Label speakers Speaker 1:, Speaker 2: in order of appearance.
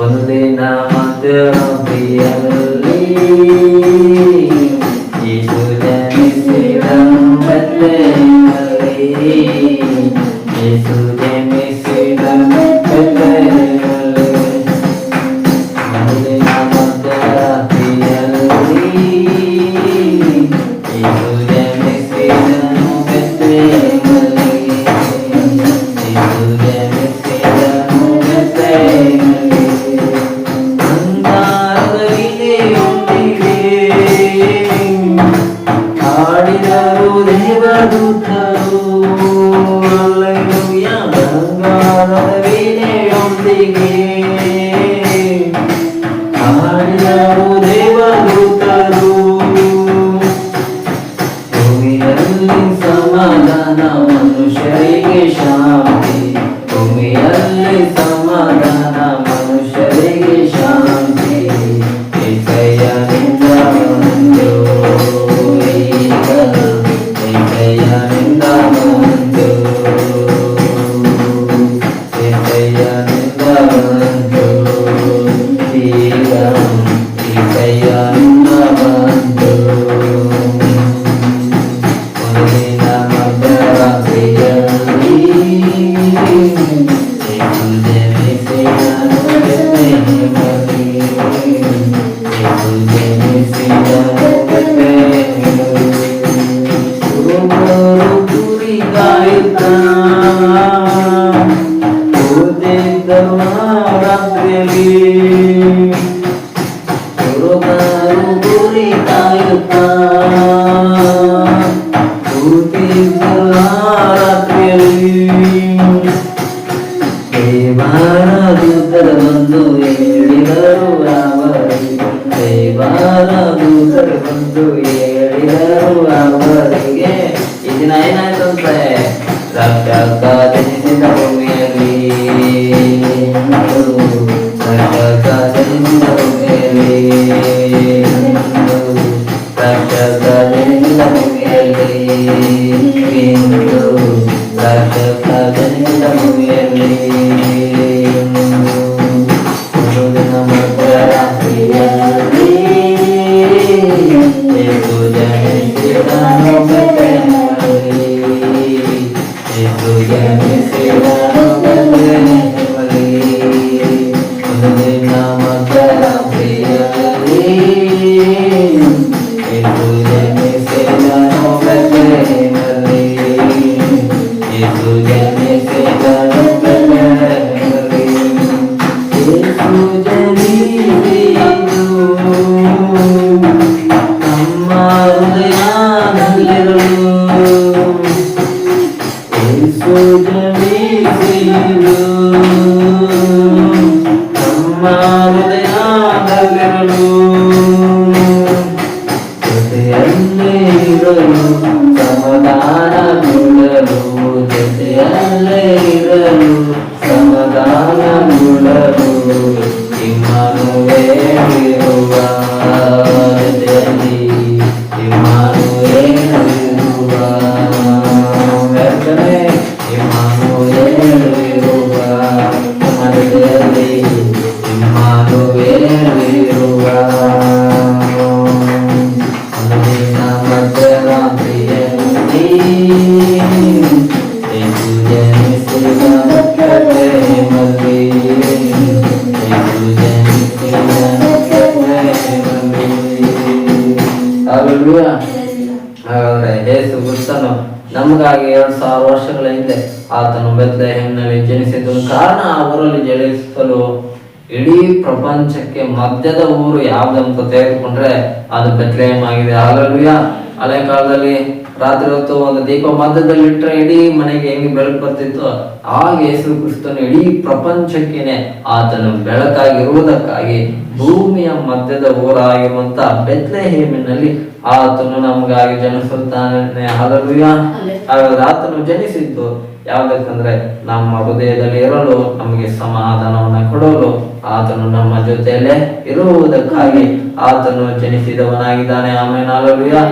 Speaker 1: ಒಂದು ದಿನ ಮಧ್ಯರಾತ್ರಿಯಲ್ಲಿ ಯೇಸು ಜನಿಸಿದ ಬೆತ್ಲೆಹೇಮಲ್ಲಿ, ಯೇಸು ಜನಿಸಿದ ಬೆತ್ಲೆಹೇಮಲ್ಲಿ. ಒಂದು ದಿನ ಮಧ್ಯರಾತ್ರಿಯಲ್ಲಿ ಯೇಸು ಜನಿಸಿದನು ಬೆತ್ಲೆಹೇಮಲ್ಲಿ, ಯೇಸು ಜನಿಸಿದನು ಬೆತ್ಲೆಹೇಮಲ್ಲಿ. ಅಂಗಾರದ ವಿನೆಯೊಂದಿಗೆ ಹಾಡಿದರು ದೇವದೂತರು, ಹಲ್ಲೆಲೂಯಾ. ಅಂಗಾರದ ವೀಣೆಯೊಂದಿಗೆ ಹಾಡಿದರು ದೇವದೂತರು. ಭೂಮಿಯಲ್ಲಿ ಸಮಾಧಾನ ಮನುಷ್ಯರಿಗೆ ಶಾಂತಿ, ಭೂಮಿಯಲ್ಲಿ ಸಮಾಧಾನ ಮನುಷ್ಯರಿಗೆ ಶಾಂತಿ. ಏಸಯ್ಯನಿಂದ ಬಂದು ಈಗ, ಏಸಯ್ಯನಿಂದ ಬಂದು, ಏಸಯ್ಯನಿಂದ ಬಂದು ಈಗ, ಏಸಯ್ಯನಿಂದ ಬಂದು. ಒಂದು ದಿನ ಮಧ್ಯರಾತ್ರಿಯಲ್ಲಿ ಯೇಸು ಜನಿಸಿದನು ಬೆತ್ಲೆಹೇಮಲ್ಲಿ, ಯೇಸು ಜನಿಸಿದನು ಬೆತ್ಲೆಹೇಮಲ್ಲಿ. ಕುರುಬರು ಕುರಿ ಕಾಯುತ್ತಾ ಕೂತಿದ್ದರು ರಾತ್ರಿಯಲ್ಲಿ, ಕುರುಬರು ಕುರಿ ಕಾಯುತ್ತಾ ಕೂತಿದ್ದರು ರಾತ್ರಿಯಲ್ಲಿ. ದೇವರ ದೂತರು ಬಂದು ಹೇಳಿದರು ಅವರಿಗೆ, ದೇವರ ದೂತರು ಬಂದು ಹೇಳಿದರು ಅವರಿಗೆ. ಈ ದಿನ ಏನಾಯ್ತು ಅಂದ್ರೆ ರಕ್ಷಕ ಜನಿಸಿದ ಭೂಮಿಯಲ್ಲಿ, ರಕ್ಷಕ ಜನಿಸಿದ ಭೂಮಿಯಲ್ಲಿ, ರಕ್ಷಕ ಜನಿಸಿದ ಭೂಮಿಯಲ್ಲಿ, ರಕ್ಷಕ ಜನಿಸಿದ ಭೂಮಿಯಲ್ಲಿ. ಒಂದು ದಿನ ಮಧ್ಯರಾತ್ರಿಯಲ್ಲಿ ಯೇಸು ಜನಿಸಿದನು ಬೆತ್ಲೆಹೇಮಲ್ಲಿ, ಯೇಸು ಜನಿಸಿದನು ಬೆತ್ಲೆಹೇಮಲ್ಲಿ. ಒಂದು ದಿನ ಮಧ್ಯರಾತ್ರಿಯಲ್ಲಿ ಯೇಸು ಜನಿಸಿದನು ಬೆತ್ಲೆಹೇಮಲ್ಲಿ, ಯೇಸು ಜನಿಸಿದನು ಬೆತ್ಲೆಹೇಮಲ್ಲಿ. ಯೇಸು ಜನಿಸಿದ್ದು ನಮ್ಮ ಹೃದಯದಲ್ಲಿರಲು, ಯೇಸು ಜನಿಸಿದ್ದು ನಮ್ಮ ಹೃದಯದಲ್ಲಿರಲು. ಜೊತೆಯಲ್ಲೇ ಇರಲು ಸಮಾಧಾನ ನೀಡಲು, ಜೊತೆಯಲ್ಲೇ ಇರಲು ಸಮಾಧಾನ ನೀಡಲು. ಇಮ್ಮಾನುವೇಲಿರುವ ಜೊತೆಯಲ್ಲಿ, ಇಮ್ಮಾನುವೇಲಿರುವ ವ್ಯರ್ಥನೆ, ಇಮ್ಮಾನುವೇಲಿರುವ ಜೊತೆಯಲ್ಲಿ, ಇಮ್ಮಾನುವೇಲಿರುವ. ಒಂದು ದಿನ ಮಧ್ಯರಾತ್ರಿಯಲ್ಲಿ ಯೇಸು ಜನಿಸಿದನು ಬೆತ್ಲೆಹೇಮಲ್ಲಿ, ಯೇಸು ಜನಿಸಿದನು ಬೆತ್ಲೆಹೇಮಲ್ಲಿ. ಹಲ್ಲೆಲೂಯಾ. ಹಾಗಾದ್ರೆ ಯೇಸು ಕ್ರಿಸ್ತನು ನಮಗಾಗಿ 2000 ವರ್ಷಗಳ ಹಿಂದೆ ಆತನು ಬೆತ್ಲೆಹೇಮಿನಲ್ಲಿ ಜನಿಸಿದ್ದನು. ಕಾರಣ ಅವರಲ್ಲಿ ಜನಿಸಲು ಇಡೀ ಪ್ರಪಂಚಕ್ಕೆ ಮಧ್ಯದ ಊರು ಯಾವುದಂತ ತೆಗೆದುಕೊಂಡ್ರೆ ಅದು ಬೆತ್ಲೆಹೇಮ್ ಆಗಿದೆ. ಹಲ್ಲೆಲೂಯಾ. ಹಳೆ ಕಾಲದಲ್ಲಿ ರಾತ್ರಿ ಹೊತ್ತು ಒಂದು ದೀಪ ಮಧ್ಯದಲ್ಲಿ ಇಟ್ಟರೆ ಇಡೀ ಮನೆಗೆ ಹೆಂಗೆ ಬೆಳಕು ಬರ್ತಿತ್ತು, ಆಗ ಯೇಸು ಕ್ರಿಸ್ತನು ಇಡೀ ಪ್ರಪಂಚಕ್ಕೇನೆ ಆತನು ಬೆಳಕಾಗಿರುವುದಕ್ಕಾಗಿ ಭೂಮಿಯ ಮಧ್ಯದ ಊರಾಗಿರುವಂತ ಬೆತ್ಲೆಹೇಮಿನಲ್ಲಿ ಆತನು ನಮಗಾಗಿ ಜನಿಸುತ್ತಾನೆ. ಹಲ್ಲೆಲೂಯಾ. ಹಾಗಾದ್ರೆ ಆತನು ಜನಿಸಿದ್ದು ಯಾವುದಕ್ಕಂದ್ರೆ ನಮ್ಮ ಹೃದಯದಲ್ಲಿ ಇರಲು, ನಮಗೆ ಸಮಾಧಾನವನ್ನು ಕೊಡಲು, ಆತನು ನಮ್ಮ ಜೊತೆಯಲ್ಲೇ ಇರುವುದಕ್ಕಾಗಿ ಆತನು ಜನಿಸಿದವನಾಗಿದ್ದಾನೆ. ಆಮೆನ್. ಹಲ್ಲೆಲೂಯಾ.